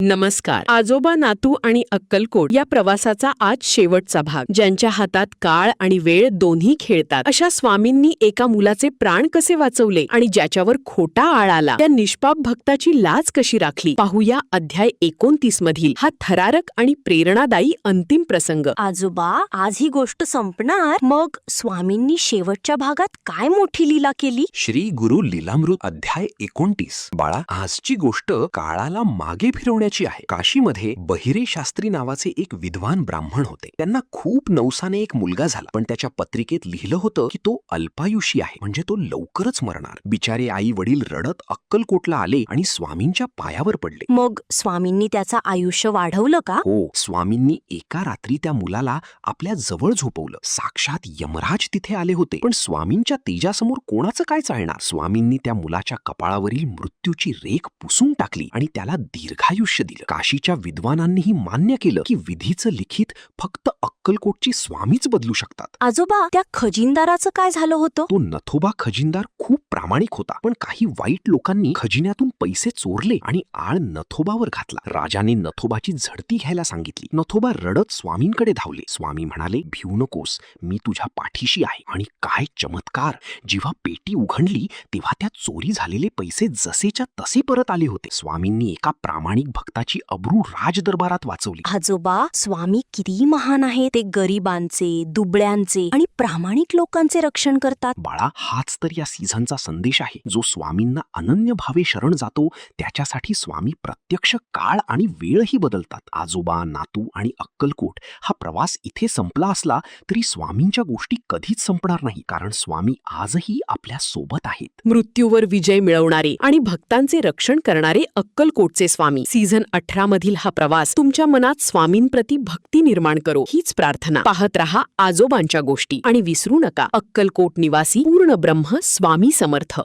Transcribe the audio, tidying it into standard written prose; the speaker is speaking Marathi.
नमस्कार. आजोबा, नातू आणि अक्कलकोट या प्रवासाचा आज शेवटचा भाग. ज्यांच्या हातात काळ आणि वेळ दोन्ही खेळतात अशा स्वामींनी एका मुलाचे प्राण कसे वाचवले आणि ज्याच्यावर खोटा आळ आला त्या निष्पाप भक्ताची लाज कशी राखली, पाहूया अध्याय 29 मधील हा थरारक आणि प्रेरणादायी अंतिम प्रसंग. आजोबा, आज ही गोष्ट संपणार, मग स्वामींनी शेवटच्या भागात काय मोठी लीला केली? श्री गुरु लीलामृत अध्याय 29. बाळा, आजची गोष्ट काळाला मागे फिरवण्याची आहे. काशीमध्ये बहिरे शास्त्री नावाचे एक विद्वान ब्राह्मण होते. त्यांना खूप नवसाने एक मुलगा झाला, पण त्याच्या पत्रिकेत लिहिलं होतं की तो अल्पायुषी आहे, म्हणजे तो लवकरच मरणार. बिचारे आई वडील रडत अक्कलकोटला आले आणि स्वामींच्या पायावर पडले. मग स्वामींनी त्याचं आयुष्य वाढवलं का? हो, स्वामींनी एका रात्री त्या मुलाला आपल्या जवळ झोपवलं. साक्षात यमराज तिथे आले होते, पण स्वामींच्या तेजासमोर कोणाचं काय चालणार. स्वामींनी त्या मुलाच्या कपाळावरील मृत्यूची रेख पुसून टाकली आणि त्याला दीर्घायुष्य दिलं. काशीच्या विद्वानांनीही मान्य केलं की विधीचं लिखित फक्त अक्कलकोटची स्वामीच बदलू शकतात. आजोबा, त्या खजिनदाराचं काय झालं होतं? तो नथोबा खजिनदार खूप प्रामाणिक होता, पण काही वाईट लोकांनी खजिन्यातून पैसे चोरले आणि आळ नथोबावर घातला. राजाने नथोबाची झडती घ्यायला सांगितली. नथोबा रडत स्वामींकडे धावले. स्वामी म्हणाले, भिवू नकोस, मी तुझ्या पाठीशी आहे. आणि काय चमत्कार, जेव्हा पेटी उघडली तेव्हा त्यात चोरी झालेले पैसे जसेच्या तसे परत आले होते. स्वामींनी एका प्रामाणिक भक्ताची अब्रू राजदरबारात वाचवली. आजोबा, स्वामी किती महान आहे. ते गरिबांचे, दुबळ्यांचे आणि प्रामाणिक लोकांचे रक्षण करतात. बाळा, हाच तर या सीझनचा संदेश आहे. जो स्वामींना अनन्य भावे शरण जातो त्याच्यासाठी स्वामी प्रत्यक्ष काळ आणि वेळही बदलतात. आजोबा, नातू आणि अक्कलकोट हा प्रवास इथे संपला असला तरी स्वामींच्या गोष्टी कधीच संपणार नाही, कारण स्वामी आजही आपल्या सोबत आहेत. मृत्यूवर विजय मिळवणारे आणि भक्तांचे रक्षण करणारे अक्कलकोटचे स्वामी. सीझन 18 मधील हा प्रवास तुमच्या मनात स्वामींप्रती भक्ती निर्माण करो, हीच प्रार्थना. पाहत रहा आजोबांच्या गोष्टी आणि विसरू नका, अक्कलकोट निवासी पूर्ण ब्रह्म स्वामी समर्थ.